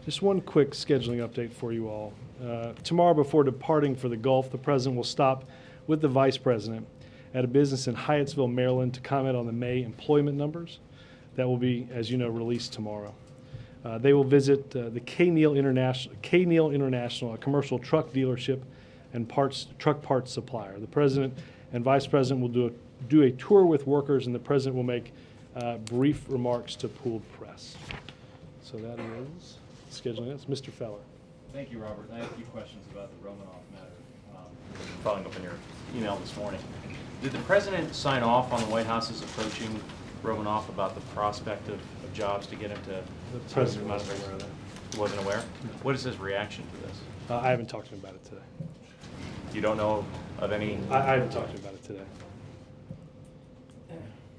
Just one quick scheduling update for you all. Tomorrow, before departing for the Gulf, the President will stop with the Vice President at a business in Hyattsville, Maryland, to comment on the May employment numbers that will be, as you know, released tomorrow. They will visit the K. Neal International, a commercial truck dealership and truck parts supplier. The President and Vice President will do a tour with workers, and the President will make brief remarks to pooled press. So that is scheduling. That's Mr. Feller. Thank you, Robert. I have a few questions about the Romanoff matter, following up on your email this morning. Did the President sign off on the White House's approaching Romanoff about the prospect of jobs to get into? The President wasn't aware of that. He wasn't aware? No. What is his reaction to this? I haven't talked to him about it today. You don't know of any? I haven't talked to him about it today.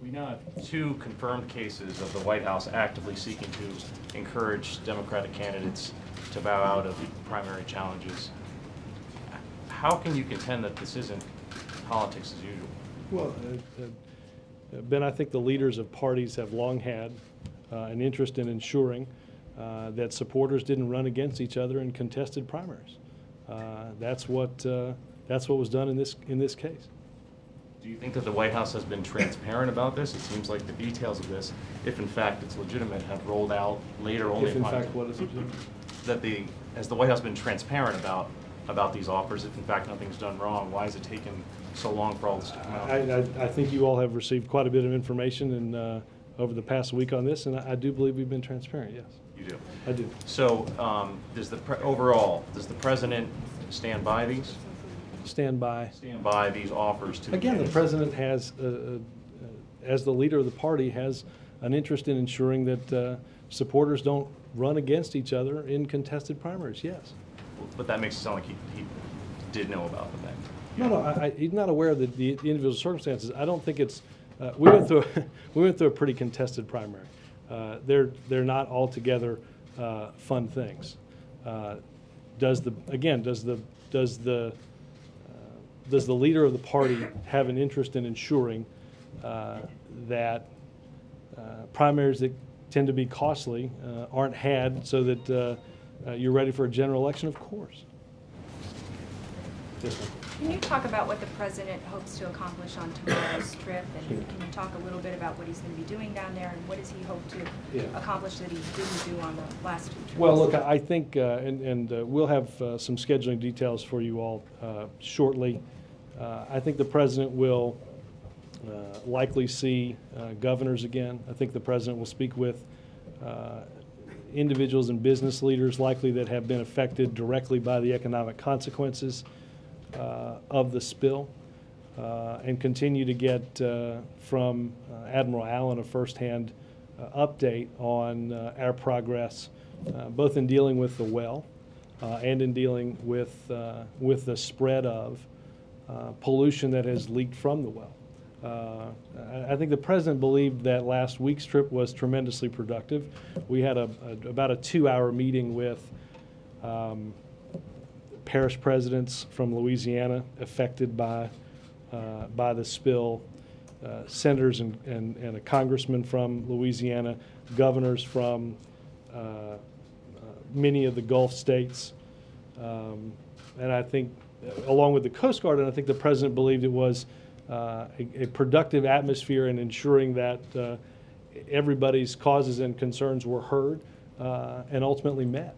We now have 2 confirmed cases of the White House actively seeking to encourage Democratic candidates to bow out of primary challenges. How can you contend that this isn't politics as usual? Well, Ben, I think the leaders of parties have long had an interest in ensuring that supporters didn't run against each other in contested primaries. That's what was done in this case. Do you think that the White House has been transparent about this? It seems like the details of this, if in fact it's legitimate, have rolled out later only. If in fact what is legitimate? That has the White House been transparent about these offers? If in fact nothing's done wrong, why has it taken so long for all this to come out? I think you all have received quite a bit of information over the past week on this, and I do believe we've been transparent. Yes. You do. I do. So, overall, does the President stand by these? Stand by These offers to. Again, the President has, as the leader of the party, has an interest in ensuring that supporters don't run against each other in contested primaries. Yes. But that makes it sound like he did know about the thing. No, he's not aware of the individual circumstances. I don't think it's. We went through a pretty contested primary. They're not altogether fun things. Does the leader of the party have an interest in ensuring that primaries that tend to be costly aren't had so that you're ready for a general election? Of course. Yes, ma'am. Can you talk about what the President hopes to accomplish on tomorrow's trip? And can you talk a little bit about what he's going to be doing down there, and what does he hope to accomplish that he didn't do on the last 2 trips? Well, look, I think, we'll have some scheduling details for you all shortly. I think the President will likely see governors again. I think the President will speak with individuals and business leaders likely that have been affected directly by the economic consequences of the spill, and continue to get from Admiral Allen a firsthand update on our progress, both in dealing with the well and in dealing with the spread of pollution that has leaked from the well. I think the President believed that last week's trip was tremendously productive. We had about a 2-hour meeting with parish presidents from Louisiana affected by the spill, senators and a congressman from Louisiana, governors from many of the Gulf states, and I think, along with the Coast Guard, and I think the President believed it was a productive atmosphere in ensuring that everybody's causes and concerns were heard and ultimately met.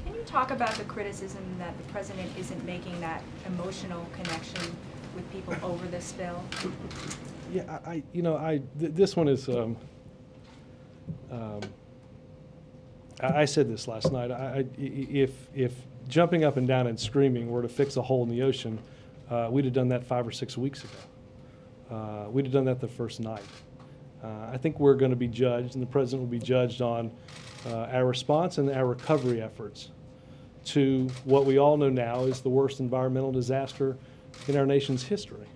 Can you talk about the criticism that the President isn't making that emotional connection with people over the spill? Yeah, this one is. I said this last night. If jumping up and down and screaming were to fix a hole in the ocean, we'd have done that 5 or 6 weeks ago. We'd have done that the first night. I think we're going to be judged, and the President will be judged on our response and our recovery efforts to what we all know now is the worst environmental disaster in our nation's history.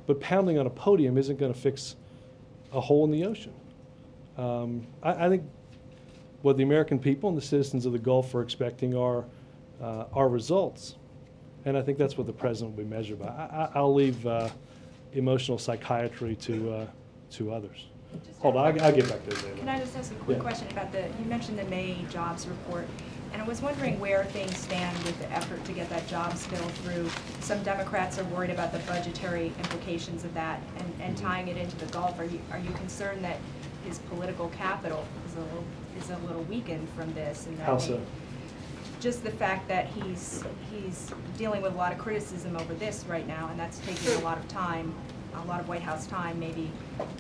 But pounding on a podium isn't going to fix a hole in the ocean. I think what the American people and the citizens of the Gulf are expecting are results. And I think that's what the President will be measured by. I'll leave emotional psychiatry to others. Hold on, I'll get back to this. Can I just ask a quick Yeah. question about you mentioned the May jobs report, and I was wondering where things stand with the effort to get that jobs bill through. Some Democrats are worried about the budgetary implications of that and tying it into the Gulf. Are you concerned that his political capital is a little weakened from this? And that How so? Just the fact that he's dealing with a lot of criticism over this right now, and that's taking a lot of time, a lot of White House time, maybe.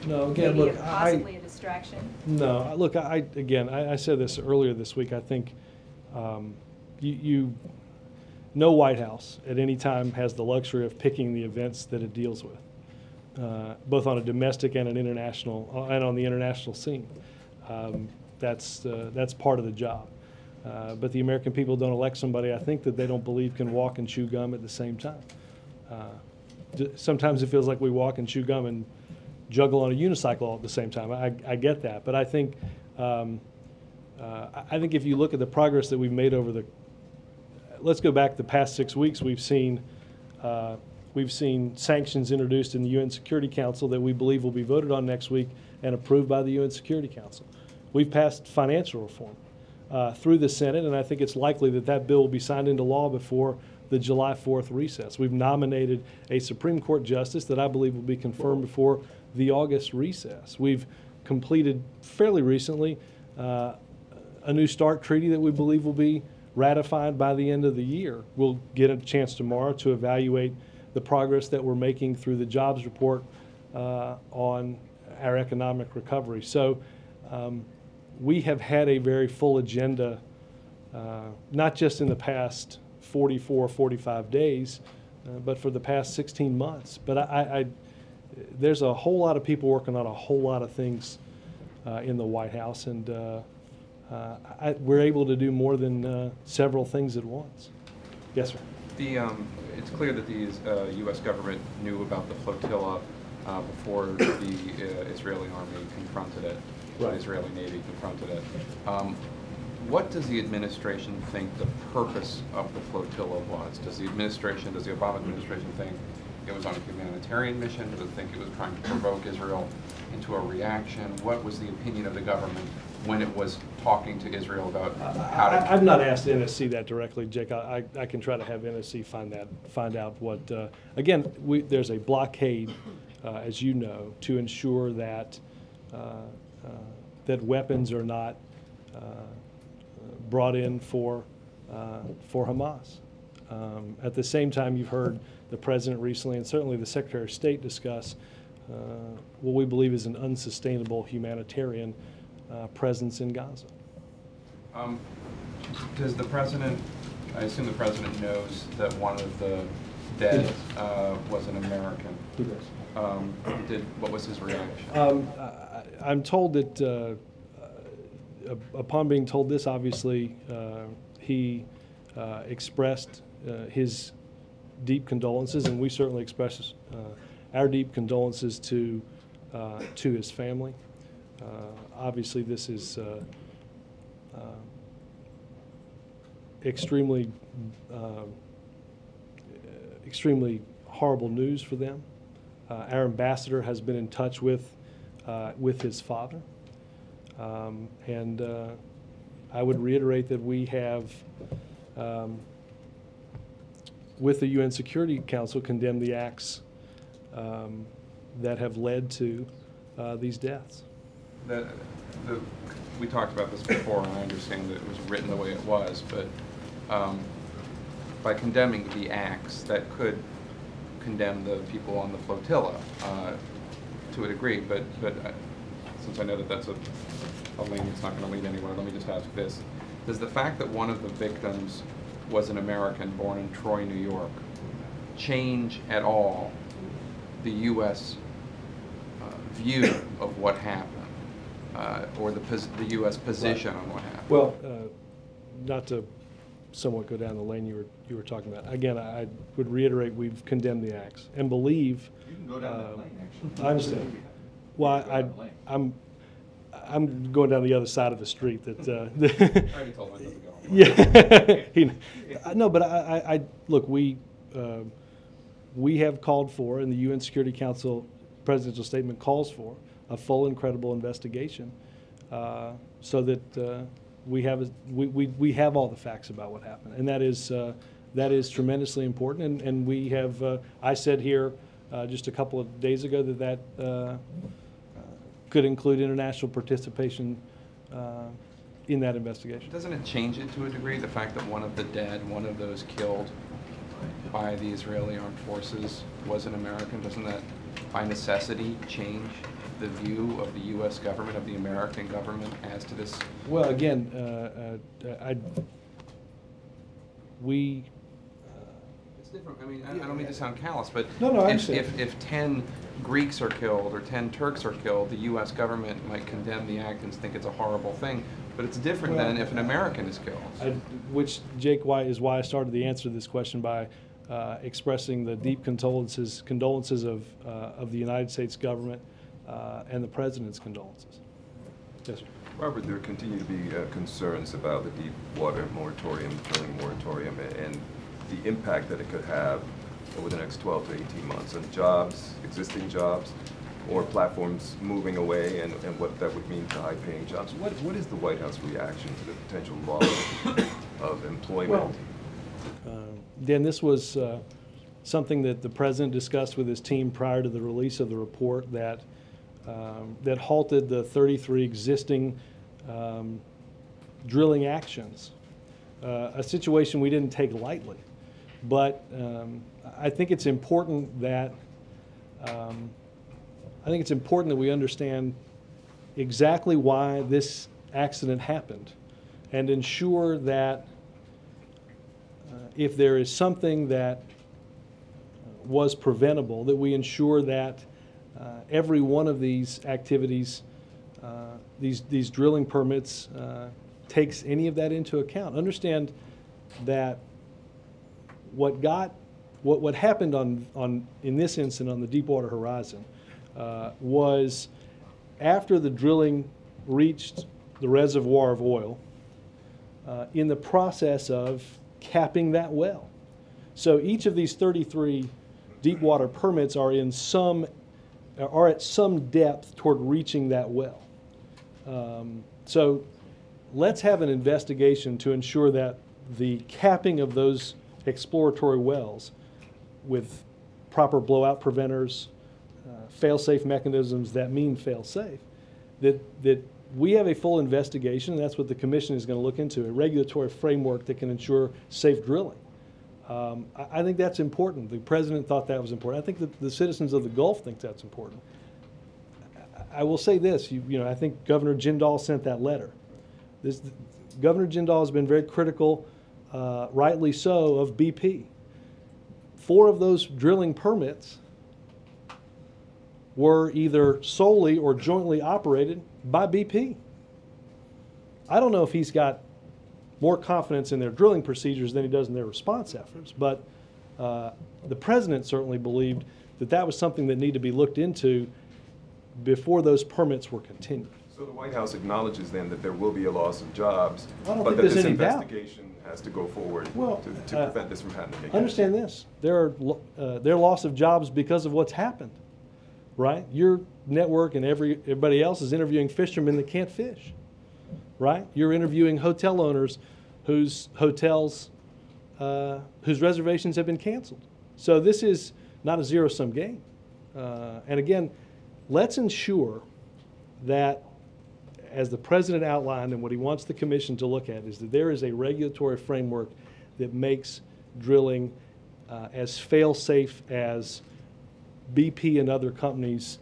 No, again, maybe look, possibly a distraction. No, look, again, I said this earlier this week. I think no White House at any time has the luxury of picking the events that it deals with, both on a domestic and an international, and on the international scene. That's part of the job. But the American people don't elect somebody, I think, that they don't believe can walk and chew gum at the same time. Sometimes it feels like we walk and chew gum and juggle on a unicycle all at the same time. I get that, but I think if you look at the progress that we've made over let's go back the past 6 weeks, we've seen sanctions introduced in the UN Security Council that we believe will be voted on next week and approved by the UN Security Council. We've passed financial reform through the Senate, and I think it's likely that that bill will be signed into law before the July 4th recess. We've nominated a Supreme Court justice that I believe will be confirmed before the August recess. We've completed fairly recently a New START treaty that we believe will be ratified by the end of the year. We'll get a chance tomorrow to evaluate the progress that we're making through the jobs report on our economic recovery. So we have had a very full agenda, not just in the past 44, 45 days, but for the past 16 months. But there's a whole lot of people working on a whole lot of things in the White House, and we're able to do more than several things at once. Yes, sir. It's clear that the U.S. government knew about the flotilla before the Israeli army confronted it, Right. the Israeli Navy confronted it. What does the administration think the purpose of the flotilla was? Does the Obama administration think it was on a humanitarian mission? Does it think it was trying to provoke Israel into a reaction? What was the opinion of the government when it was talking to Israel about how to... I've not asked NSC that directly, Jake. I can try to have NSC find out what. Again, there's a blockade, as you know, to ensure that that weapons are not brought in for Hamas. At the same time, you've heard the president recently, and certainly the Secretary of State, discuss what we believe is an unsustainable humanitarian presence in Gaza. Does the president, I assume the president knows that one of the dead was an American. He does. What was his reaction? I'm told that upon being told this, obviously, he expressed his deep condolences, and we certainly express our deep condolences to his family. Obviously, this is extremely horrible news for them. Our ambassador has been in touch with his father, and I would reiterate that we have, with the UN Security Council, condemned the acts that have led to these deaths. We talked about this before, and I understand that it was written the way it was, but by condemning the acts, that could condemn the people on the flotilla to a degree, but since I know that that's a lane that's not going to lead anywhere, let me just ask this. Does the fact that one of the victims was an American born in Troy, New York, change at all the U.S. View of what happened, or the U.S. position on what happened? Well, not to somewhat go down the lane you were talking about. Again, I would reiterate we've condemned the acts and believe. You can go down that lane, actually. I understand. Well, I'm going down the other side of the street. That. I already told him to go. Yeah. No, but I look. We have called for, and the UN Security Council presidential statement calls for, a full and credible investigation, so that we have all the facts about what happened, and that is tremendously important. And we have. I said here just a couple of days ago that could include international participation in that investigation. Doesn't it change it to a degree, the fact that one of the dead, one of those killed by the Israeli armed forces was an American? Doesn't that, by necessity, change the view of the U.S. government, of the American government, as to this? Well, again, It's different. I mean, I don't mean to sound callous, but No, I understand. if 10 Greeks are killed or 10 Turks are killed, the U.S. government might condemn the act and think it's a horrible thing. But it's different than if an American is killed. Which, Jake, is why I started the answer to this question by expressing the deep condolences of the United States government and the President's condolences. Yes, sir. Robert, there continue to be concerns about the deep water moratorium, drilling moratorium, and the impact that it could have over the next 12 to 18 months on jobs, existing jobs, or platforms moving away, and what that would mean to high-paying jobs. What is the White House reaction to the potential loss of employment? Well, Dan, this was something that the President discussed with his team prior to the release of the report that halted the 33 existing drilling actions, a situation we didn't take lightly. But I think it's important that we understand exactly why this accident happened, and ensure that if there is something that was preventable, that we ensure that every one of these activities, these drilling permits, takes any of that into account. Understand that what happened in this incident on the Deepwater Horizon was after the drilling reached the reservoir of oil, in the process of capping that well. So each of these 33 deepwater permits are at some depth toward reaching that well. So let's have an investigation to ensure that the capping of those exploratory wells with proper blowout preventers, fail-safe mechanisms that mean fail-safe, that we have a full investigation, and that's what the Commission is going to look into, a regulatory framework that can ensure safe drilling. I think that's important. The President thought that was important. I think that the citizens of the Gulf think that's important. I will say this, I think Governor Jindal sent that letter. Governor Jindal has been very critical, rightly so, of BP. 4 of those drilling permits were either solely or jointly operated by BP. I don't know if he's got more confidence in their drilling procedures than he does in their response efforts, but the President certainly believed that that was something that needed to be looked into before those permits were continued. So the White House acknowledges then that there will be a loss of jobs, I don't but think that there's this any doubt. investigation has to go forward Well, to prevent this from happening again. Understand this, there are loss of jobs because of what's happened, right? Your network and everybody else is interviewing fishermen that can't fish, right? You're interviewing hotel owners whose reservations have been canceled. So this is not a zero-sum game. And again, let's ensure that, as the President outlined and what he wants the Commission to look at, is that there is a regulatory framework that makes drilling as fail-safe as BP and other companies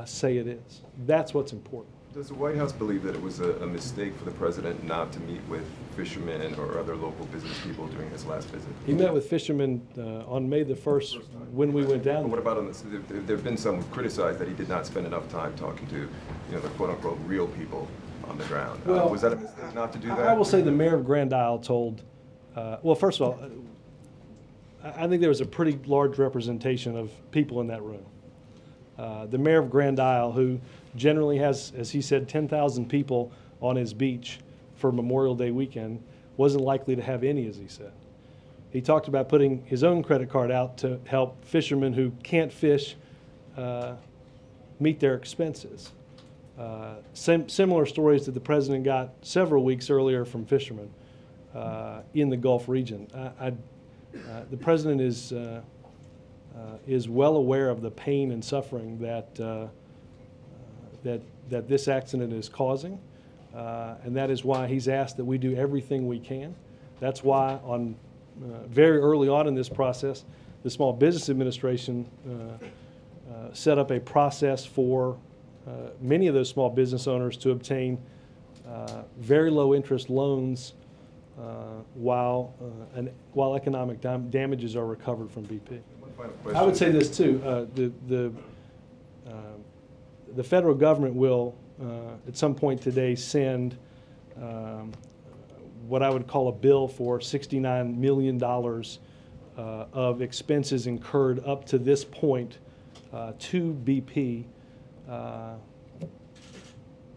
say it is. That's what's important. Does the White House believe that it was a mistake for the President not to meet with fishermen or other local business people during his last visit? He met with fishermen on May the 1st when we went down. But what about on this? There have been some criticized that he did not spend enough time talking to, the quote-unquote real people on the ground. Well, was that a mistake not to do that? I will say the mayor of Grand Isle told, well, first of all, I think there was a pretty large representation of people in that room. The mayor of Grand Isle, who generally has, as he said, 10,000 people on his beach for Memorial Day weekend, wasn't likely to have any, as he said. He talked about putting his own credit card out to help fishermen who can't fish meet their expenses. Similar stories that the president got several weeks earlier from fishermen in the Gulf region. The president is well aware of the pain and suffering that this accident is causing, and that is why he's asked that we do everything we can. That's why very early on in this process, the Small Business Administration set up a process for many of those small business owners to obtain very low interest loans while economic damages are recovered from BP. One final question. I would say this too, the federal government will at some point today send what I would call a bill for $69 million of expenses incurred up to this point to BP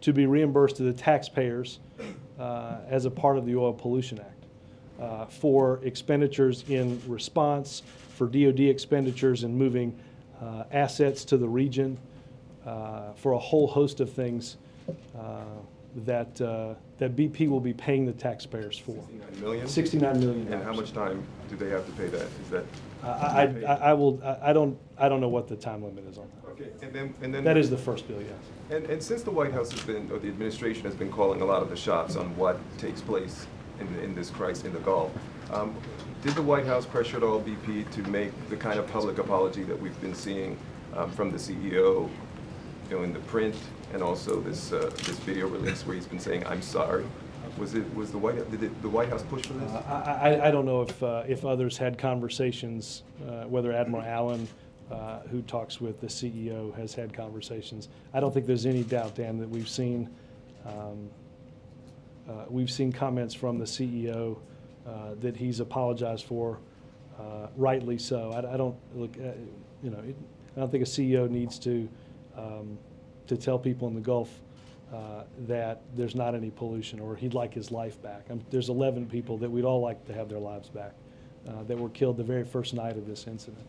to be reimbursed to the taxpayers as a part of the Oil Pollution Act for expenditures in response, for DOD expenditures in moving assets to the region, for a whole host of things that BP will be paying the taxpayers for. 69 million? $69 million. And how much time do they have to pay that? Is that? I don't know what the time limit is on that. Okay, and then. That is the first bill, yes. And since the White House has been, or the administration has been calling a lot of the shots on what takes place in this crisis in the Gulf, did the White House pressure at all BP to make the kind of public apology that we've been seeing from the CEO, in the print, and also this video release where he's been saying, "I'm sorry"? Did the White House push for this? I don't know if others had conversations, whether Admiral Allen, who talks with the CEO, has had conversations. I don't think there's any doubt, Dan, that we've seen comments from the CEO that he's apologized for, rightly so. I don't look, I don't think a CEO needs to tell people in the Gulf that there's not any pollution or he'd like his life back. There's 11 people that we'd all like to have their lives back that were killed the very first night of this incident.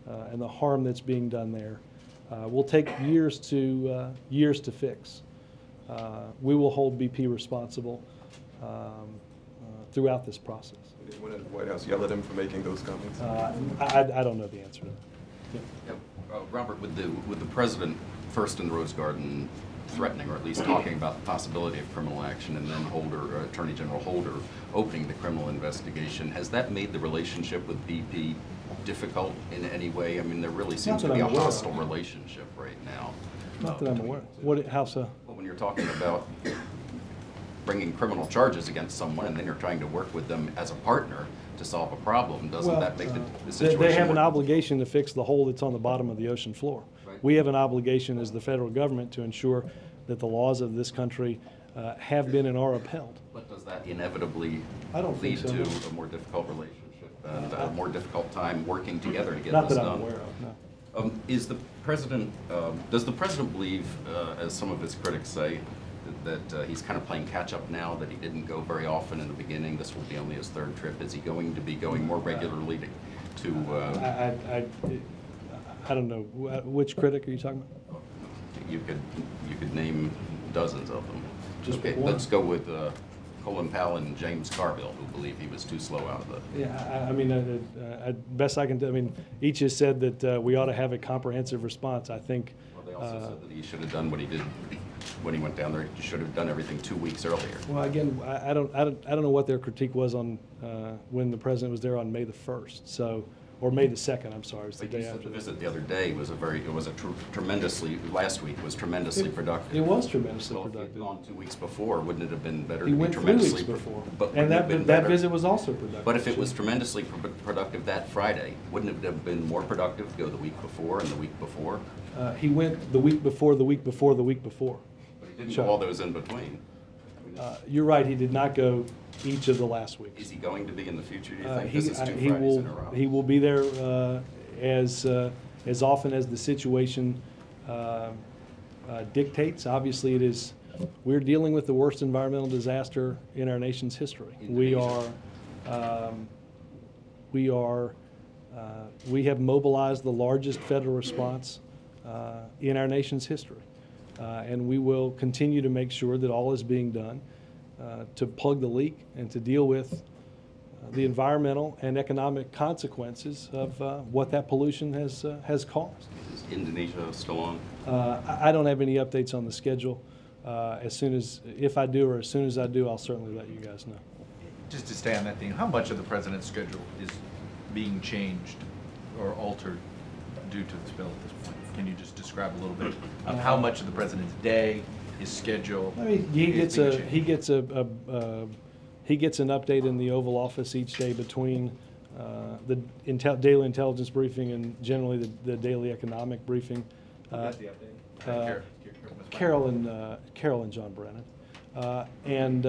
And the harm that's being done there will take years to fix. We will hold BP responsible throughout this process. Did anyone at the White House yell at him for making those comments? I don't know the answer to that. Yeah. Robert, with the president first in the Rose Garden threatening, or at least talking about the possibility of criminal action, and then Attorney General Holder opening the criminal investigation, has that made the relationship with BP difficult in any way? I mean, there really seems to be a hostile relationship right now. Not that I'm aware. How so? Well, when you're talking about bringing criminal charges against someone and then you're trying to work with them as a partner to solve a problem, doesn't that make the situation They have an more obligation to fix the hole that's on the bottom of the ocean floor. Right. We have an obligation as the federal government to ensure that the laws of this country have been and are upheld. But does that inevitably I don't think lead so, to no. a more difficult relationship and a more difficult time working together to get Not this that done? I'm aware of, no. Is the president, does the president believe, as some of his critics say, that he's kind of playing catch-up now, that he didn't go very often in the beginning? This will be only his third trip. Is he going to be going more regularly to I don't know. Which critic are you talking about? you could name dozens of them. Just okay, one? let's go with Colin Powell and James Carville, who believe he was too slow out of the... Yeah, I mean, best I can do, I mean, each has said that we ought to have a comprehensive response. I think... Well, they also said that he should have done what he did when he went down there. He should have done everything 2 weeks earlier. Well, again, I don't know what their critique was on when the president was there on May the 1st, so, or May the 2nd, I'm sorry, it was the But you day said after the that. visit the other day was tremendously, last week was tremendously productive. It was tremendously Well, if productive. you'd gone 2 weeks before, wouldn't it have been better He to be went 3 tremendously... weeks before, But and wouldn't it have been that better? visit was also productive. But if it was tremendously productive that Friday, wouldn't it have been more productive to go the week before and the week before? He went the week before, the week before, the week before. But he didn't Sure. go all those in between. I mean, You're right, he did not go each of the last weeks. is he going to be in the future, do you think? This is 2 Fridays in a row. He will be there as often as the situation dictates. Obviously, we're dealing with the worst environmental disaster in our nation's history. We have mobilized the largest federal response in our nation's history. And we will continue to make sure that all is being done to plug the leak and to deal with the environmental and economic consequences of what that pollution has caused. Is Indonesia still on? I don't have any updates on the schedule. If I do, or as soon as I do, I'll certainly let you guys know. Just to stay on that theme, how much of the president's schedule is being changed or altered due to the spill at this point? Can you just describe a little bit of how much of the president's day, his schedule? I mean, he is being changed? he gets an update in the Oval Office each day between the daily intelligence briefing and generally the daily economic briefing. Who gets the update? Carol and John Brennan, and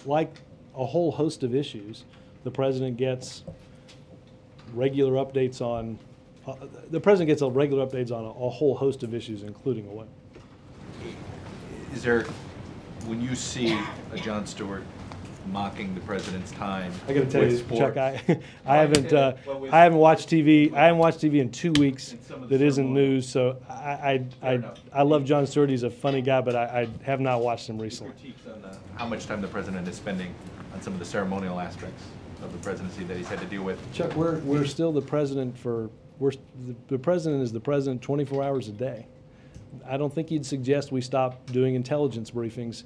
like a whole host of issues, the president gets regular updates on. The president gets regular updates on a whole host of issues, including oil. Is there, when you see a Jon Stewart mocking the president's time I got to tell with you, sports, Chuck, I haven't watched TV. I haven't watched TV in 2 weeks And some of the that isn't ceremony. news. So Fair enough. I love Jon Stewart. He's a funny guy, but I have not watched him recently. critiques on how much time the president is spending on some of the ceremonial aspects of the presidency that he's had to deal with? Chuck, we're still the president the president is the president 24 hours a day. I don't think you'd suggest we stop doing intelligence briefings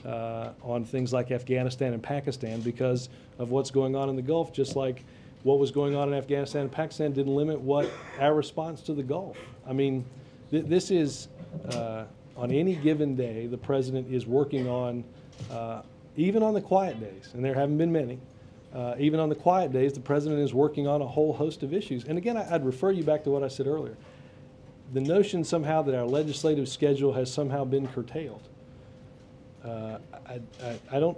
on things like Afghanistan and Pakistan because of what's going on in the Gulf, just like what was going on in Afghanistan and Pakistan didn't limit what our response to the Gulf. I mean, this is, on any given day, the president is working on, even on the quiet days, and there haven't been many, even on the quiet days, the president is working on a whole host of issues. And again, I'd refer you back to what I said earlier. The notion somehow that our legislative schedule has somehow been curtailed. I don't.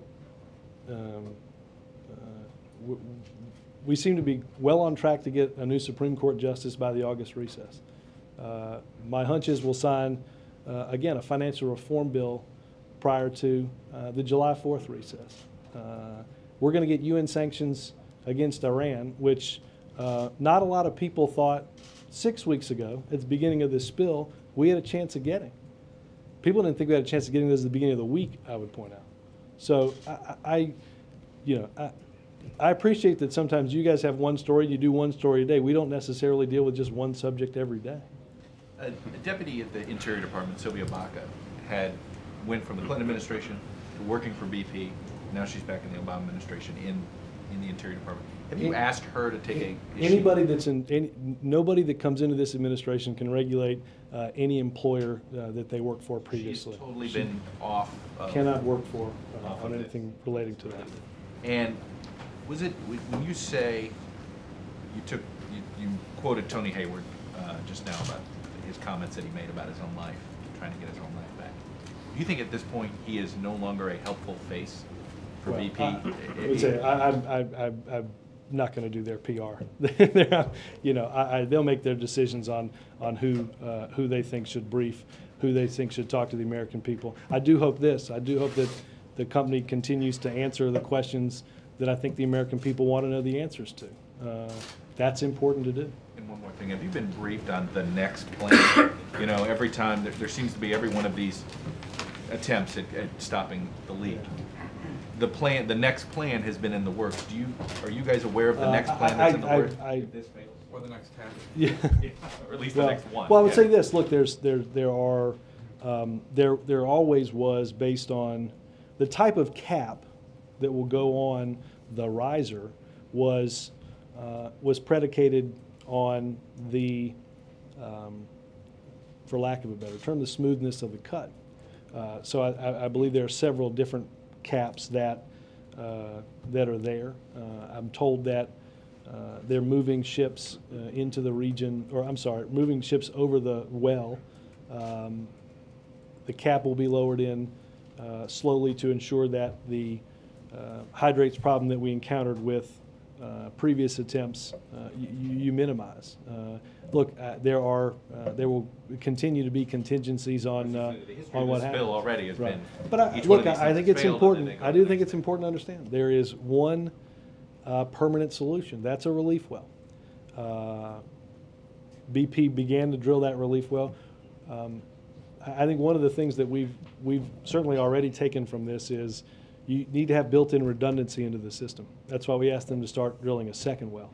We seem to be well on track to get a new Supreme Court justice by the August recess. My hunch is we'll sign, again, a financial reform bill prior to the July 4th recess. We're going to get UN sanctions against Iran, which not a lot of people thought 6 weeks ago, at the beginning of this spill, we had a chance of getting. People didn't think we had a chance of getting this at the beginning of the week, I would point out. So I appreciate that sometimes you guys have one story, you do one story a day. We don't necessarily deal with just one subject every day. A deputy at the Interior Department, Sylvia Baca, went from the Clinton administration to working for BP. Now she's back in the Obama administration in the Interior Department. Have you asked her to take a Anybody that's nobody that comes into this administration can regulate any employer that they worked for previously. She's totally been off of, Cannot work for off on of anything relating to that. And was it, when you say, you quoted Tony Hayward just now about his comments that he made about his own life, trying to get his own life back. Do you think at this point he is no longer a helpful face for Well, BP? I would say I'm not going to do their PR. They'll make their decisions on who they think should brief, who they think should talk to the American people. I do hope this. I do hope that the company continues to answer the questions that I think the American people want to know the answers to. That's important to do. And one more thing, have you been briefed on the next plan? Every time, there seems to be every one of these attempts at stopping the leak. The next plan has been in the works. Are you guys aware of the next plan that's in the works? If this fails, or the next 10. Yeah. Or at least the next one. Well, I would Yeah. say this. Look, there always was, based on the type of cap that will go on the riser, was predicated on the, for lack of a better term, the smoothness of the cut. So I believe there are several different caps that are there. I'm told that they're moving ships into the region, or I'm sorry, moving ships over the well. The cap will be lowered in slowly to ensure that the hydrates problem that we encountered with previous attempts you minimize. Look, there will continue to be contingencies on what happens. Bill already has been. But I think it's important. I do think it's important to understand there is one permanent solution. That's a relief well. BP began to drill that relief well. I think one of the things that we've certainly already taken from this is you need to have built-in redundancy into the system. That's why we asked them to start drilling a second well.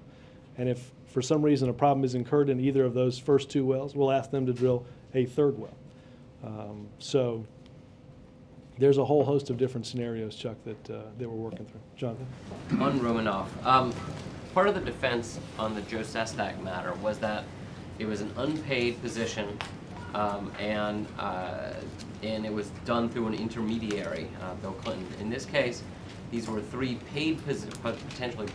And if for some reason a problem is incurred in either of those first two wells, we'll ask them to drill a third well. So there's a whole host of different scenarios, Chuck, that we're working through. Jonathan? On Romanoff, part of the defense on the Joe Sestak matter was that it was an unpaid position, and it was done through an intermediary, Bill Clinton. In this case, these were three potentially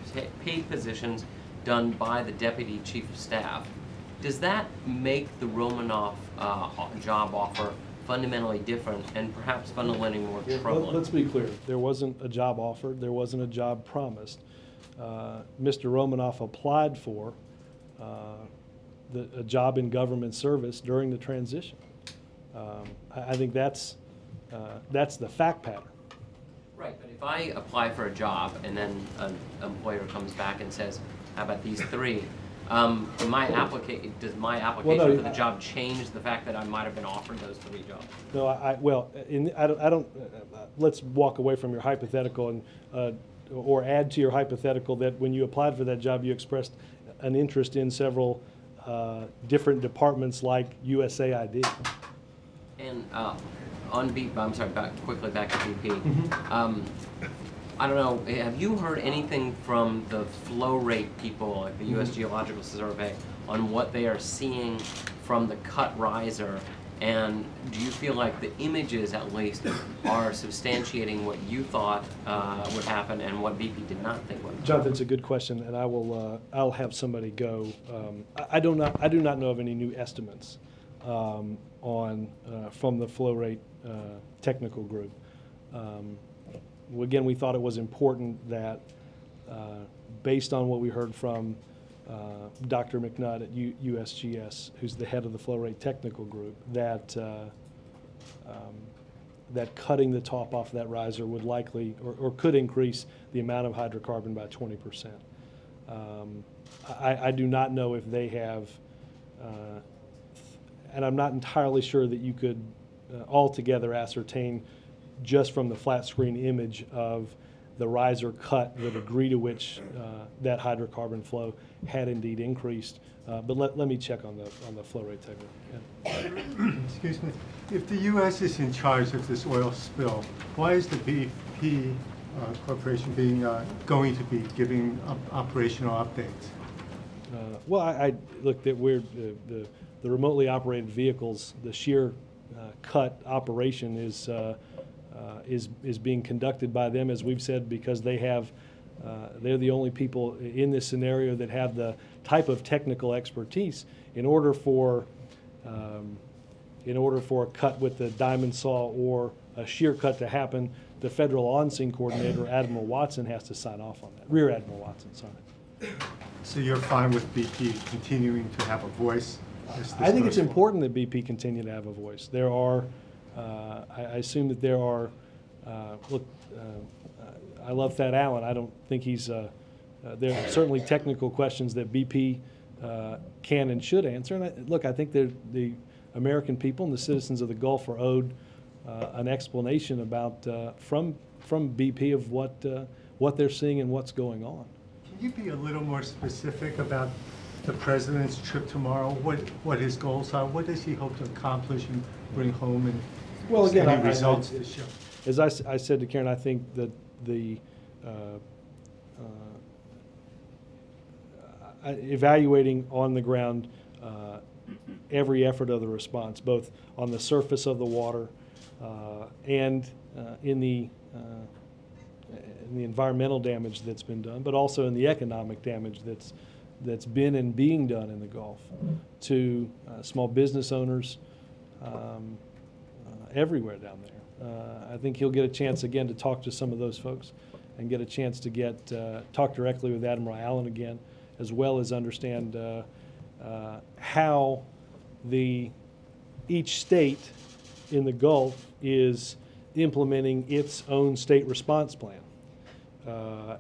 paid positions done by the deputy chief of staff. Does that make the Romanoff job offer fundamentally different and perhaps fundamentally more troubling? Let's be clear. There wasn't a job offered. There wasn't a job promised. Mr. Romanoff applied for a job in government service during the transition. I think that's the fact pattern. Right, but if I apply for a job and then an employer comes back and says, how about these three? Does my application for the job change the fact that I might have been offered those three jobs? No, I don't. Let's walk away from your hypothetical and or add to your hypothetical that when you applied for that job, you expressed an interest in several different departments like USAID. And on BP, I'm sorry, quickly back to BP. Mm-hmm. I don't know, have you heard anything from the flow rate people, like the U.S. Geological Survey, on what they are seeing from the cut riser? And do you feel like the images, at least, are substantiating what you thought would happen and what BP did not think would happen? Jonathan, it's a good question, and I'll have somebody go. I do not know of any new estimates from the flow rate technical group. Again, we thought it was important that, based on what we heard from Dr. McNutt at USGS, who's the head of the flow rate technical group, that that cutting the top off that riser would likely or could increase the amount of hydrocarbon by 20%. I do not know if they have, and I'm not entirely sure that you could altogether ascertain just from the flat screen image of the riser cut the degree to which that hydrocarbon flow had indeed increased. But let me check on the flow rate technique. Yeah. Excuse me. If the U.S. is in charge of this oil spill, why is the BP Corporation going to be giving operational updates? Well, I look that we're the remotely operated vehicles. The shear cut operation is being conducted by them, as we've said, because they're the only people in this scenario that have the type of technical expertise. In order for a cut with the diamond saw or a shear cut to happen, the federal on-scene coordinator, Admiral Watson, has to sign off on that. Rear Admiral Watson, sorry. So you're fine with BP continuing to have a voice? I think it's important that BP continue to have a voice. There are, I assume that there are, I love Thad Allen. I don't think he's, there are certainly technical questions that BP can and should answer. And I think the American people and the citizens of the Gulf are owed an explanation about, from BP of what they're seeing and what's going on. Can you be a little more specific about the president's trip tomorrow? What his goals are? What does he hope to accomplish and bring home? And well, again, any results to show? As I said to Karen, I think that the evaluating on the ground every effort of the response, both on the surface of the water and in the environmental damage that's been done, but also in the economic damage that's been and being done in the Gulf to small business owners everywhere down there. I think he'll get a chance again to talk to some of those folks and get a chance to talk directly with Admiral Allen again, as well as understand how each state in the Gulf is implementing its own state response plan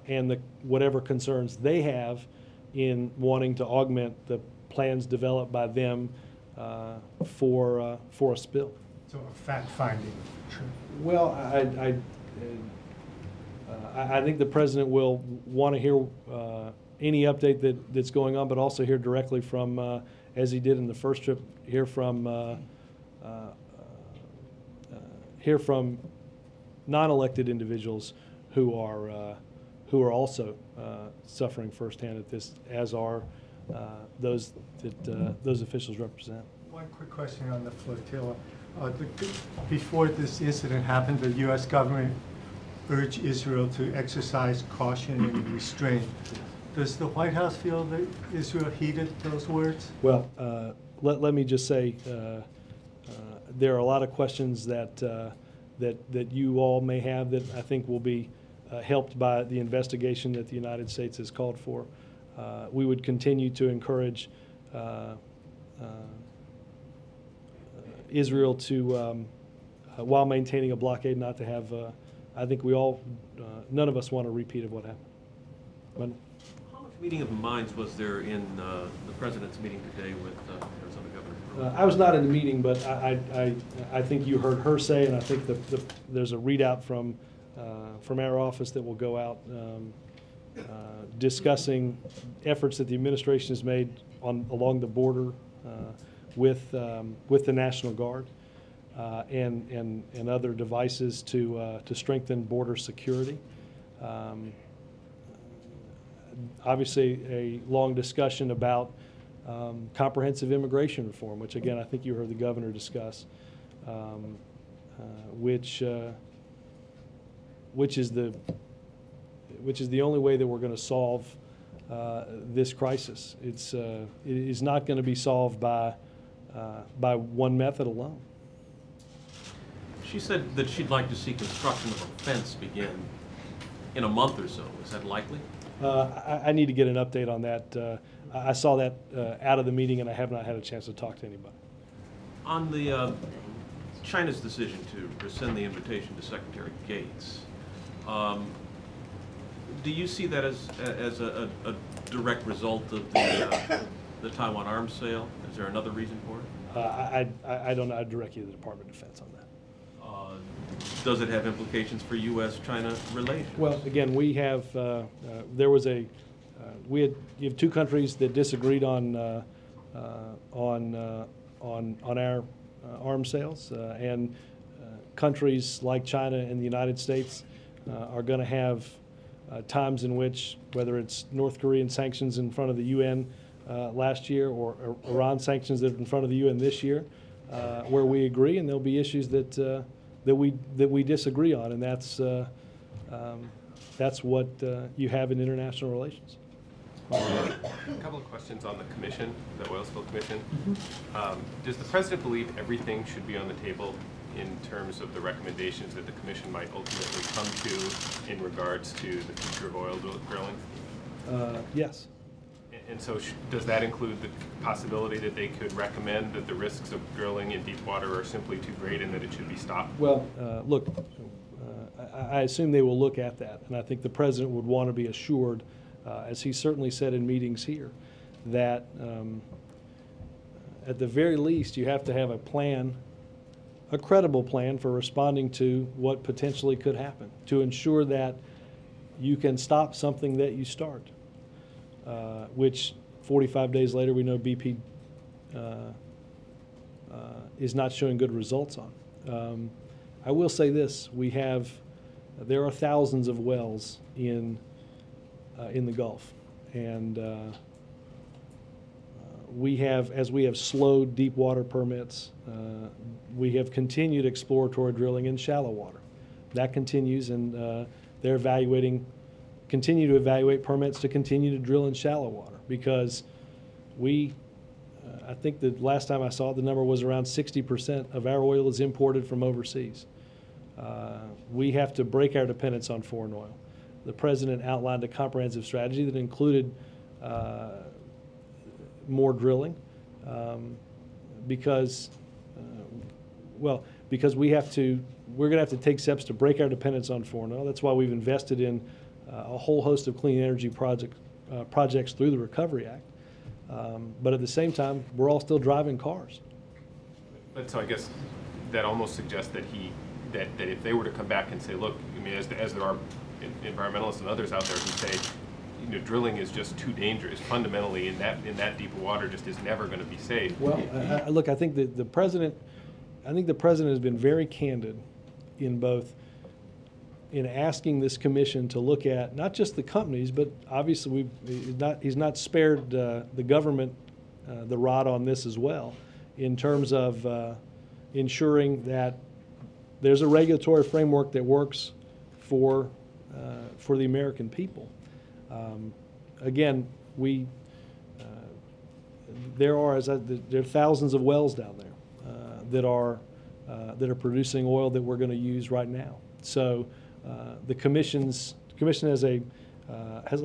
and whatever concerns they have in wanting to augment the plans developed by them for a spill. So a fact-finding trip. Well, I think the president will want to hear any update that's going on, but also hear directly from, as he did in the first trip, hear from non-elected individuals who are also suffering firsthand at this, as are those that those officials represent. One quick question on the flotilla. Before this incident happened, the U.S. government urged Israel to exercise caution and restraint. Does the White House feel that Israel heeded those words? Well, let me just say, there are a lot of questions that you all may have that I think will be helped by the investigation that the United States has called for. We would continue to encourage Israel to, while maintaining a blockade, not to have, I think we all, none of us want a repeat of what happened. But, how much meeting of the minds was there in the president's meeting today with Arizona Governor? I was not in the meeting, but I think you heard her say, and I think there's a readout from our office that will go out discussing efforts that the administration has made along the border with the National Guard and other devices to strengthen border security. Obviously, a long discussion about comprehensive immigration reform, which again I think you heard the governor discuss, which is the only way that we're going to solve this crisis. It is not going to be solved by one method alone. She said that she'd like to see construction of a fence begin in a month or so. Is that likely? I need to get an update on that. I saw that out of the meeting, and I have not had a chance to talk to anybody. On the China's decision to rescind the invitation to Secretary Gates, do you see that as a direct result of the Taiwan arms sale? Is there another reason for it? I don't know. I'd direct you to the Department of Defense on that. Does it have implications for U.S.-China relations? Well, again, we have there was a you have two countries that disagreed on our arms sales, and countries like China and the United States are going to have times in which, whether it's North Korean sanctions in front of the UN last year or Iran sanctions that are in front of the UN this year, where we agree, and there'll be issues that we disagree on, and that's what you have in international relations. A couple of questions on the commission, the oil spill commission. Does the president believe everything should be on the table in terms of the recommendations that the commission might ultimately come to in regards to the future of oil drilling? Yes. And so does that include the possibility that they could recommend that the risks of drilling in deep water are simply too great and that it should be stopped? Well, look, I assume they will look at that, and I think the president would want to be assured, as he certainly said in meetings here, that at the very least you have to have a plan, a credible plan for responding to what potentially could happen, to ensure that you can stop something that you start. Which 45 days later we know BP is not showing good results on. I will say this: there are thousands of wells in the Gulf, and as we have slowed deep water permits, we have continued exploratory drilling in shallow water. That continues, and they're continue to evaluate permits to continue to drill in shallow water, because I think the last time I saw it, the number was around 60% of our oil is imported from overseas. We have to break our dependence on foreign oil. The president outlined a comprehensive strategy that included more drilling because we're going to have to take steps to break our dependence on foreign oil. That's why we've invested in a whole host of clean energy projects through the Recovery Act. But at the same time, we're all still driving cars. But so I guess that almost suggests that that if they were to come back and say, look, I mean, as there are environmentalists and others out there who say, you know, drilling is just too dangerous. Fundamentally, in that deeper water, just is never going to be safe. Well, look, I think that the president has been very candid in both in asking this commission to look at not just the companies, but obviously he's not spared the government the rod on this as well, in terms of ensuring that there's a regulatory framework that works for the American people. Again, there are thousands of wells down there that are producing oil that we're going to use right now. So the commission has a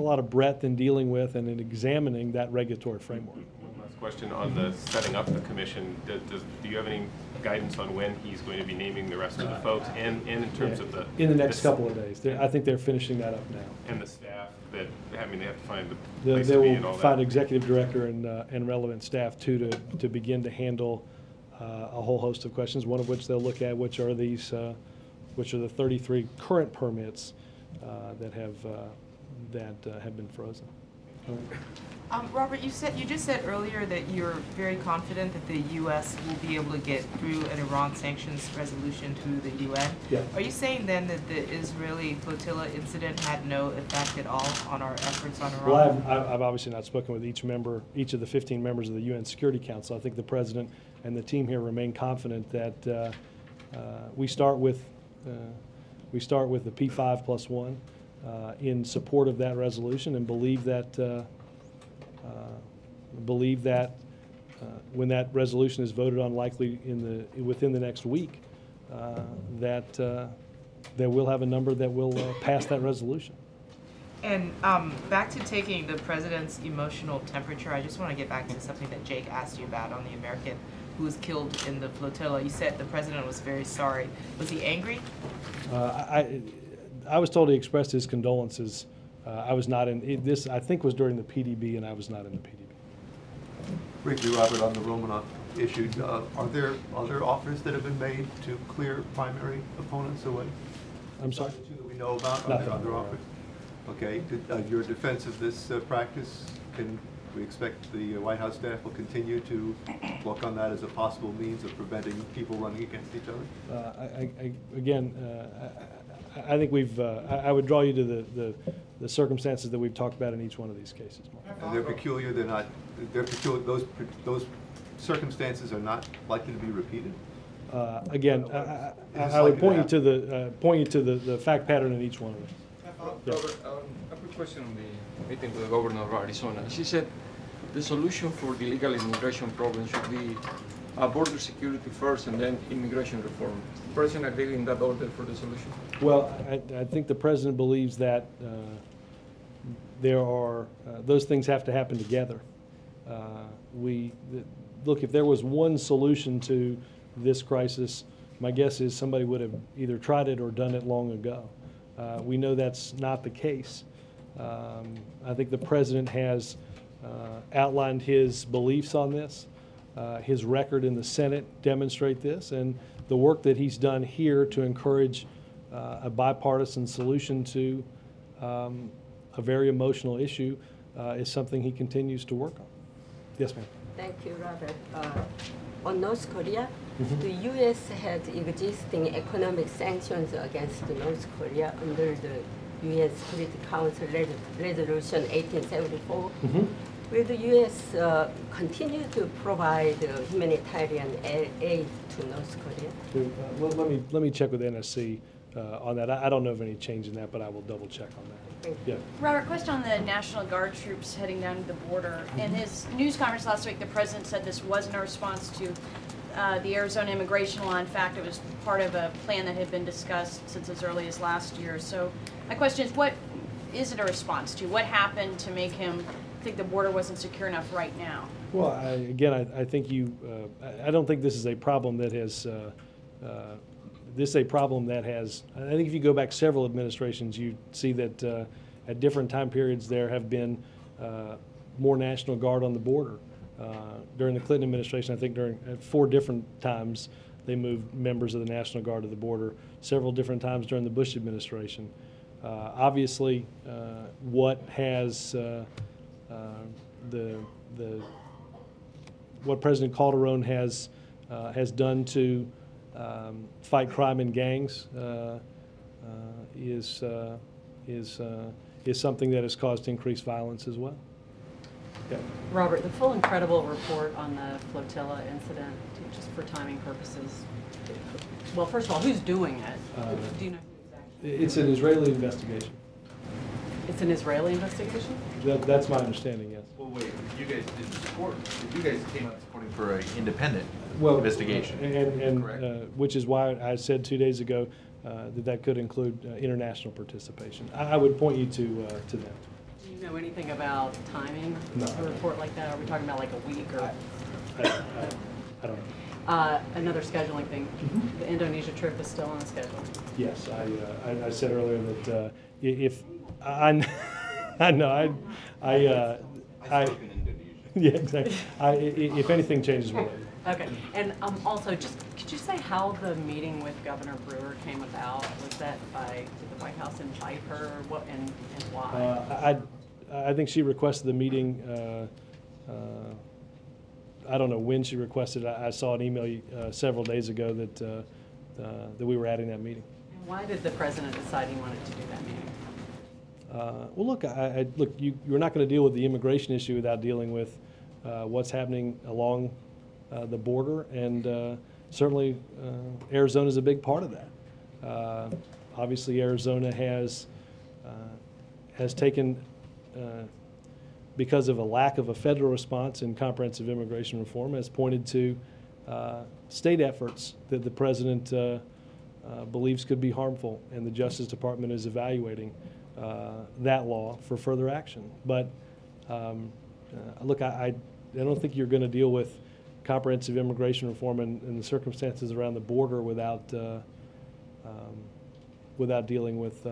lot of breadth in dealing with and in examining that regulatory framework. One last question on the setting up the commission. Do you have any guidance on when he's going to be naming the rest of the folks, and in terms of the in the next couple of days? I think they're finishing that up now. And the staff that, I mean, they have to find the They place to be and all will that. find executive director and relevant staff too to begin to handle a whole host of questions. One of which they'll look at, which are the 33 current permits that have been frozen. Robert, you just said earlier that you're very confident that the U.S. will be able to get through an Iran sanctions resolution through the UN. Yeah. Are you saying then that the Israeli flotilla incident had no effect at all on our efforts on Iran? Well, I've obviously not spoken with each of the 15 members of the UN Security Council. I think the president and the team here remain confident that we start with the P5+1 in support of that resolution, and believe that when that resolution is voted on, likely within the next week, that we'll have a number that will pass that resolution. And back to taking the president's emotional temperature, I just want to get back into something that Jake asked you about on the American who was killed in the flotilla. You said the president was very sorry. Was he angry? I was told he expressed his condolences. I was not in this. I think was during the PDB, and I was not in the PDB. Briefly, Robert, on the Romanov issue, are there other offers that have been made to clear primary opponents away? I'm sorry? That we know about? Are Nothing. there other offers? Okay. Your defense of this practice, can we expect the White House staff will continue to look on that as a possible means of preventing people running against each other? I think I would draw you to the circumstances that we've talked about in each one of these cases, Mark. And they're peculiar. They're not. They're peculiar. Those circumstances are not likely to be repeated. I would point you to the fact pattern in each one of them. Yeah. Robert, a quick question on the meeting with the governor of Arizona. She said the solution for the illegal immigration problem should be border security first and then immigration reform. The president agreed in that order for the solution? Well, I think the president believes that those things have to happen together. Look, if there was one solution to this crisis, my guess is somebody would have either tried it or done it long ago. We know that's not the case. I think the president has outlined his beliefs on this. His record in the Senate demonstrate this, and the work that he's done here to encourage a bipartisan solution to a very emotional issue is something he continues to work on. Yes, ma'am. Thank you, Robert. On North Korea, the U.S. had existing economic sanctions against North Korea under the UN Security Council Resolution 1874. Will the U.S. continue to provide humanitarian aid to North Korea? Well, let me check with NSC on that. I don't know of any change in that, but I will double check on that. Yeah. Robert, question on the National Guard troops heading down to the border. In his news conference last week, the president said this wasn't a response to the Arizona immigration law. In fact, it was part of a plan that had been discussed since as early as last year. So my question is, what is it a response to? What happened to make him think the border wasn't secure enough right now? Well, I think I don't think this is a problem that has, I think if you go back several administrations, you see that at different time periods there have been more National Guard on the border. During the Clinton administration, I think at 4 different times they moved members of the National Guard to the border, several different times during the Bush administration. Obviously, what President Calderon has done to fight crime and gangs is something that has caused increased violence as well. Okay. Robert, the full and credible report on the flotilla incident, just for timing purposes. Well, first of all, who's doing it? Do you know who's actually? It's an Israeli investigation. It's an Israeli investigation? That's my understanding, yes. Well, wait, you guys didn't support, you guys came out supporting for an independent Well, investigation. Which is why I said 2 days ago that could include international participation. I would point you to them. Do you know anything about timing of a report like that? Are we talking about like a week or? I don't know. Another scheduling thing. Mm-hmm. The Indonesia trip is still on the schedule. Yes, I said earlier that if I know yeah, exactly. If anything changes, we'll let you know. Okay, and also, just could you say how the meeting with Governor Brewer came about? Was that did the White House invite her? What and why? I think she requested the meeting. I don't know when she requested it. I saw an email several days ago that we were adding that meeting. And why did the president decide he wanted to do that meeting? Well, look, you're not going to deal with the immigration issue without dealing with what's happening along the border, and certainly Arizona is a big part of that. Obviously, Arizona has taken, because of a lack of a federal response in comprehensive immigration reform, has pointed to state efforts that the president believes could be harmful, and the Justice Department is evaluating that law for further action. But look, I don't think you're going to deal with comprehensive immigration reform and the circumstances around the border without dealing with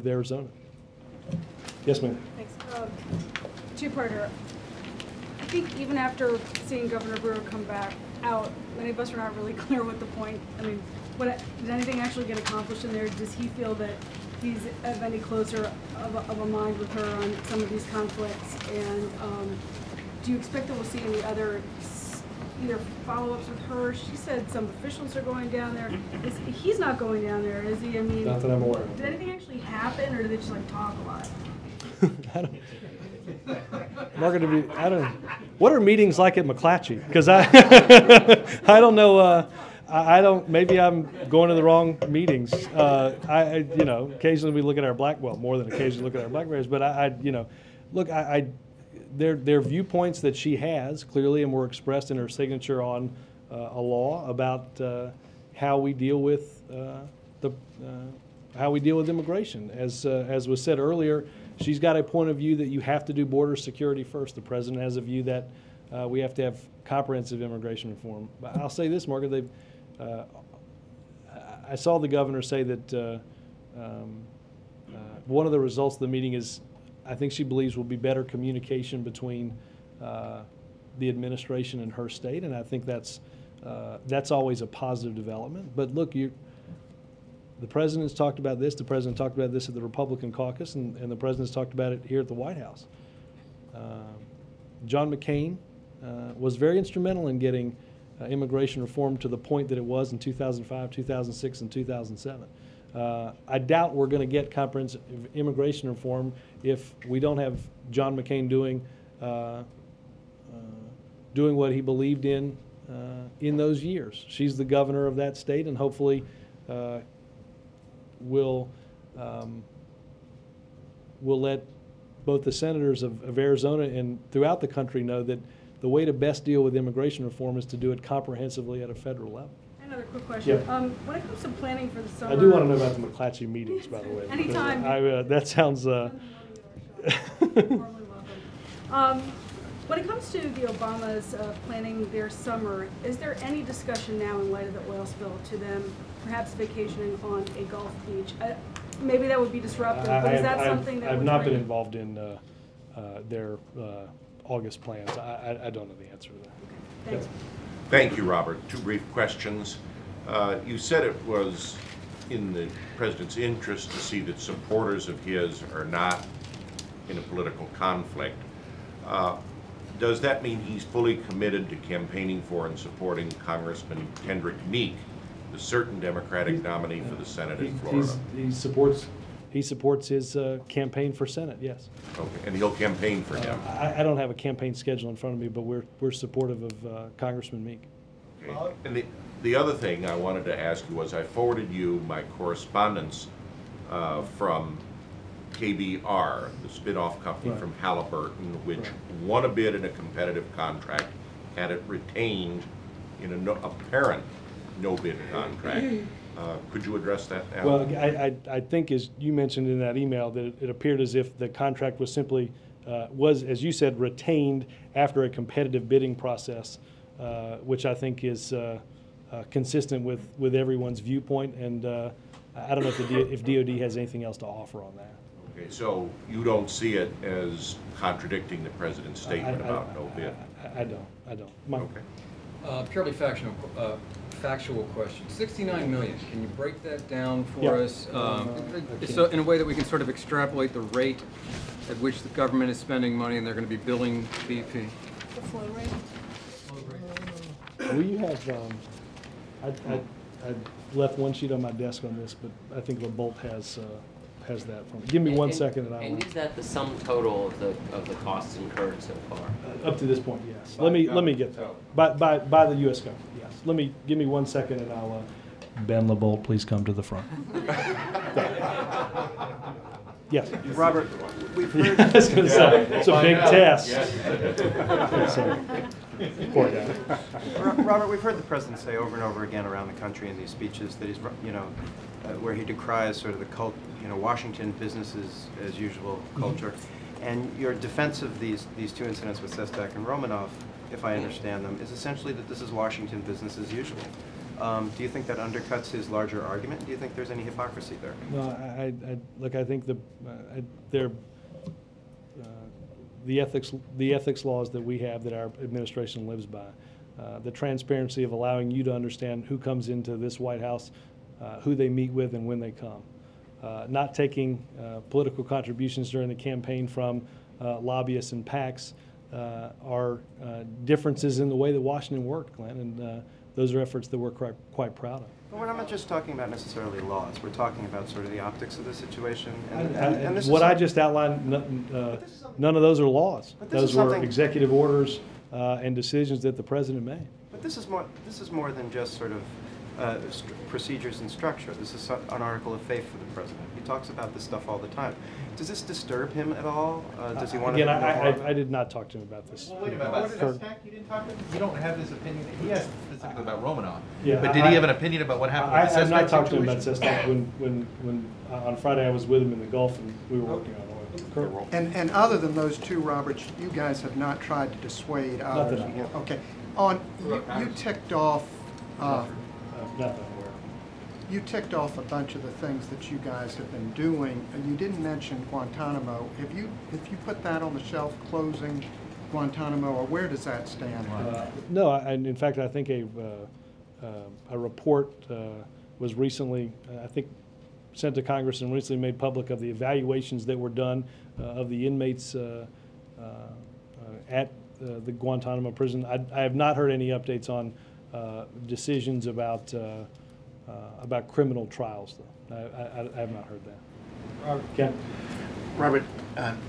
Arizona. Yes, ma'am. Thanks. Two-parter. I think even after seeing Governor Brewer come back out, many of us are not really clear what the point. I mean, did anything actually get accomplished in there? Does he feel that he's any closer of a mind with her on some of these conflicts? And do you expect that we'll see any other either follow-ups with her? She said some officials are going down there. He's not going down there, is he? I mean, not that I'm aware of. Did anything actually happen, or did they just like talk a lot? What are meetings like at McClatchy? Because I don't know. Maybe I'm going to the wrong meetings. Occasionally we look at our more than occasionally look at our BlackBerries. But look, their viewpoints that she has clearly and were expressed in her signature on a law about how we deal with immigration. As was said earlier, she's got a point of view that you have to do border security first. The president has a view that we have to have comprehensive immigration reform. But I'll say this, Margaret, I saw the governor say that one of the results of the meeting is, I think she believes, will be better communication between the administration and her state, and I think that's always a positive development. But look, the president's talked about this. The president talked about this at the Republican caucus, and the president's talked about it here at the White House. John McCain was very instrumental in getting immigration reform to the point that it was in 2005, 2006, and 2007. I doubt we're going to get comprehensive immigration reform if we don't have John McCain doing what he believed in those years. She's the governor of that state, and hopefully will let both the senators of Arizona and throughout the country know that the way to best deal with immigration reform is to do it comprehensively at a federal level. Another quick question. Yeah. When it comes to planning for the summer... I do want to know about the McClatchy meetings, by the way. Anytime. That sounds... When it comes to the Obamas planning their summer, is there any discussion now in light of the oil spill to them perhaps vacationing on a Gulf beach? Maybe that would be disruptive, but is that something that I've not been involved in their August plans. I don't know the answer to that. Thanks. Thank you, Robert. Two brief questions. You said it was in the president's interest to see that supporters of his are not in a political conflict. Does that mean he's fully committed to campaigning for and supporting Congressman Kendrick Meek, the certain Democratic nominee for the Senate in Florida? He supports his campaign for Senate, yes. Okay, and he'll campaign for him? I don't have a campaign schedule in front of me, but we're supportive of Congressman Meek. Okay. And the other thing I wanted to ask you was I forwarded you my correspondence from KBR, the spin-off company from Halliburton, which won a bid in a competitive contract, had it retained in an apparent no-bid contract. Could you address that now? Well, I think, as you mentioned in that email, that it appeared as if the contract was simply, as you said, retained after a competitive bidding process, which I think is consistent with everyone's viewpoint, and I don't know if DOD has anything else to offer on that. Okay, so you don't see it as contradicting the president's statement about no bid? I don't. Okay. Purely factual question. 69 million. Can you break that down for us so in a way that we can sort of extrapolate the rate at which the government is spending money and they're going to be billing BP? The flow rate? We have, I left one sheet on my desk on this, but I think LaBolt has that for me. Give me 1 second and I will. And is that the sum total of the costs incurred so far? Up to this point, yes. Let me get that. By the U.S. government, yes. Give me 1 second and I'll, Ben LaBolt, please come to the front. Yes. Robert, we've heard. I was going to say, it's a big test. Robert, we've heard the president say over and over again around the country in these speeches that he's, where he decries sort of the Washington business as usual culture. And your defense of these two incidents with Sestak and Romanoff, if I understand them, is essentially that this is Washington business as usual. Do you think that undercuts his larger argument? Do you think there's any hypocrisy there? No, look, I think the ethics laws that we have that our administration lives by, the transparency of allowing you to understand who comes into this White House, who they meet with and when they come, not taking political contributions during the campaign from lobbyists and PACs are differences in the way that Washington worked, Glenn, and those are efforts that we're quite proud of. But we're not just talking about necessarily laws. We're talking about sort of the optics of the situation. And what I just outlined, none of those are laws. Those were executive orders and decisions that the president made. But this is more than just sort of procedures and structure. This is an article of faith for the president. He talks about this stuff all the time. Does this disturb him at all? Does he want to? Again, I did not talk to him about this. Well, wait a minute. About Sestak, you didn't talk to him? You don't have his opinion. He asked specifically about Romanoff. Yeah, but did he have an opinion about what happened with the Sestak situation? I have not talked to him about situation? Sestak. When on Friday I was with him in the Gulf and we were working on oil. And other than those two, Robert, you guys have not tried to dissuade others. Not that I know. Okay. You ticked off. Not that I'm aware. You ticked off a bunch of the things that you guys have been doing, and you didn't mention Guantanamo. If you put that on the shelf, closing Guantanamo, or where does that stand? No, in fact, I think a report was recently, I think, sent to Congress and recently made public of the evaluations that were done of the inmates at the Guantanamo prison. I have not heard any updates on decisions about criminal trials, though. I have not heard that. Ken? Robert,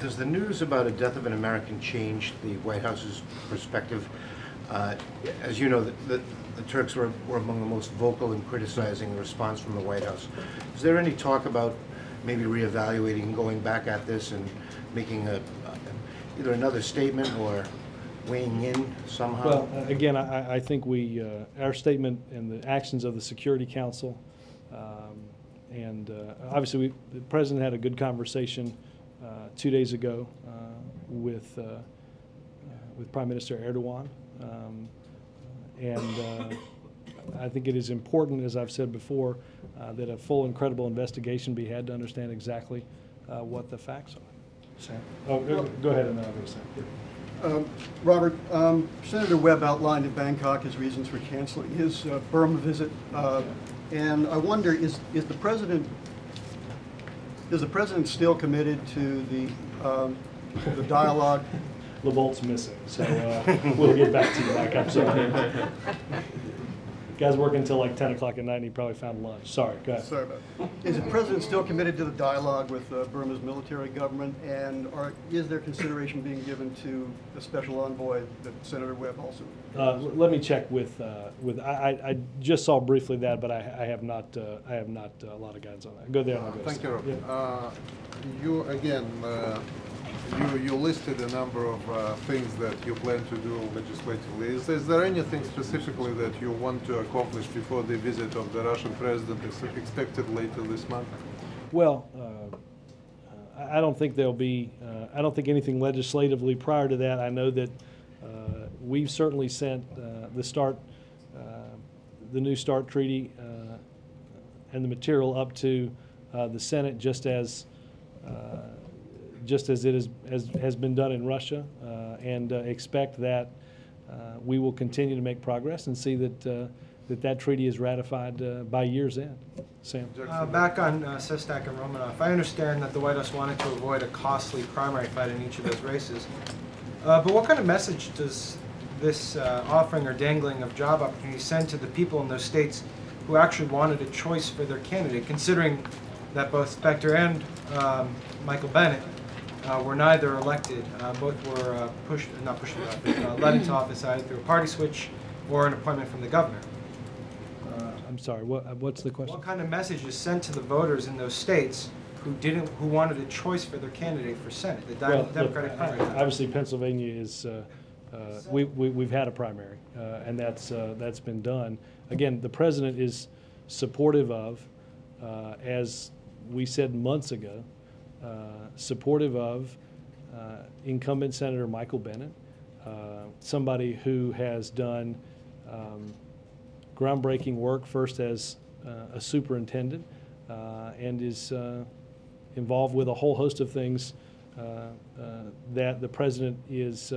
does the news about a death of an American change the White House's perspective? As you know, the Turks were among the most vocal in criticizing the response from the White House. Is there any talk about maybe reevaluating and going back at this and making either another statement or weighing in somehow? Well, again, I think our statement and the actions of the Security Council, and obviously the President had a good conversation 2 days ago with Prime Minister Erdogan, and I think it is important, as I've said before, that a full and credible investigation be had to understand exactly what the facts are. Sam? Oh, go ahead and then I'll go to Sam. Robert, Senator Webb outlined in Bangkok his reasons for canceling his Burma visit, and I wonder, is the president still committed to the dialogue? LeVault's missing, so we'll get back to you, Mike. I'm sorry. Guy's working until like 10 o'clock at night, and he probably found lunch. Sorry, go ahead. Sorry about that. Is the president still committed to the dialogue with Burma's military government, and is there consideration being given to the special envoy that Senator Webb also? Let me check with I just saw briefly that, but I have not a lot of guidance on that. Go there and I'll go. Thank you, Rob. Yeah. You again, you listed a number of things that you plan to do legislatively. Is there anything specifically that you want to accomplish before the visit of the Russian president expected later this month? Well, I don't think there'll be. I don't think anything legislatively prior to that. I know that we've certainly sent the new START treaty and the material up to the Senate, just as it has been done in Russia, and expect that we will continue to make progress and see that treaty is ratified by year's end. Sam? Back on Sestak and Romanoff, I understand that the White House wanted to avoid a costly primary fight in each of those races. But what kind of message does this offering or dangling of job opportunities send to the people in those states who actually wanted a choice for their candidate, considering that both Specter and Michael Bennett were neither elected, both were led into office either through a party switch or an appointment from the governor? I'm sorry, what's the question? What kind of message is sent to the voters in those states who wanted a choice for their candidate for Senate, the Democratic primary? Obviously, Pennsylvania is we've had a primary, and that's been done. Again, the president is supportive of, as we said months ago, supportive of incumbent Senator Michael Bennett, somebody who has done groundbreaking work, first as a superintendent, and is involved with a whole host of things that the president is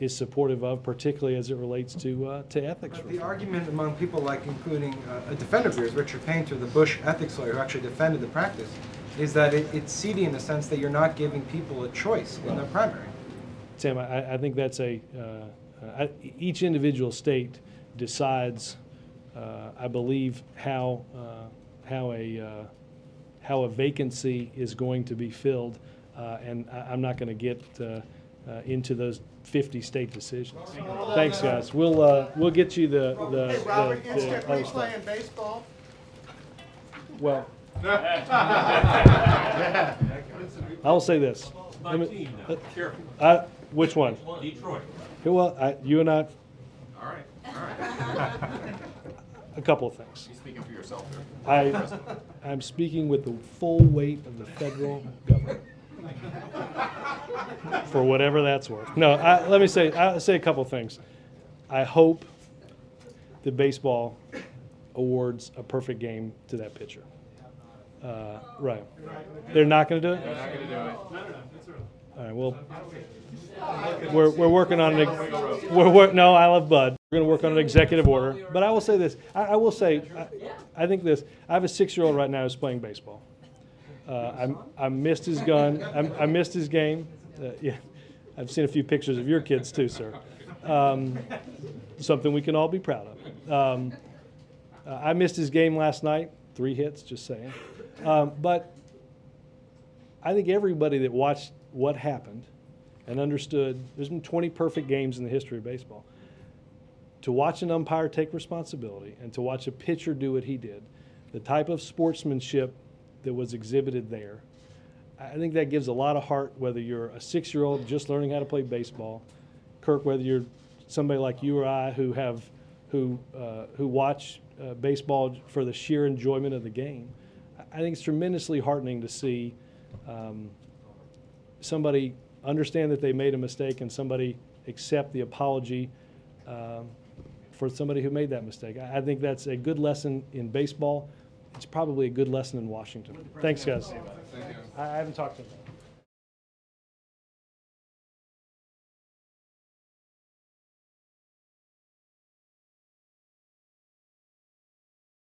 supportive of, particularly as it relates to ethics. But the argument among people like, including a defender of yours, Richard Painter, the Bush ethics lawyer who actually defended the practice, is that it's seedy in the sense that you're not giving people a choice in their primary. Sam, I think that's each individual state decides, I believe, how a vacancy is going to be filled, and I'm not going to get into those 50 state decisions. Thanks, guys. We'll get you the Hey, Robert, instant other replay stuff. in baseball? Well, I'll say this. Which one? Detroit. Well, you and I. All right. A couple of things. You're speaking for yourself there. I'm speaking with the full weight of the federal government. For whatever that's worth. No, I'll say a couple of things. I hope that baseball awards a perfect game to that pitcher. Right. They're not going to do it? They're not going to do it. All right, well, we're working on it. No, I love Bud. We're going to work on an executive order. But I will say this. I will say, I think this. I have a 6-year-old right now who's playing baseball. I missed his gun. I missed his game. Yeah, I've seen a few pictures of your kids too, sir. Something we can all be proud of. I missed his game last night. 3 hits, just saying. But I think everybody that watched what happened and understood, there's been 20 perfect games in the history of baseball. To watch an umpire take responsibility and to watch a pitcher do what he did, the type of sportsmanship that was exhibited there, I think that gives a lot of heart, whether you're a 6-year-old just learning how to play baseball, Kirk, whether you're somebody like you or I who watch baseball for the sheer enjoyment of the game. I think it's tremendously heartening to see somebody understand that they made a mistake and somebody accept the apology for somebody who made that mistake. I think that's a good lesson in baseball. It's probably a good lesson in Washington. Thanks, guys. I haven't talked to them.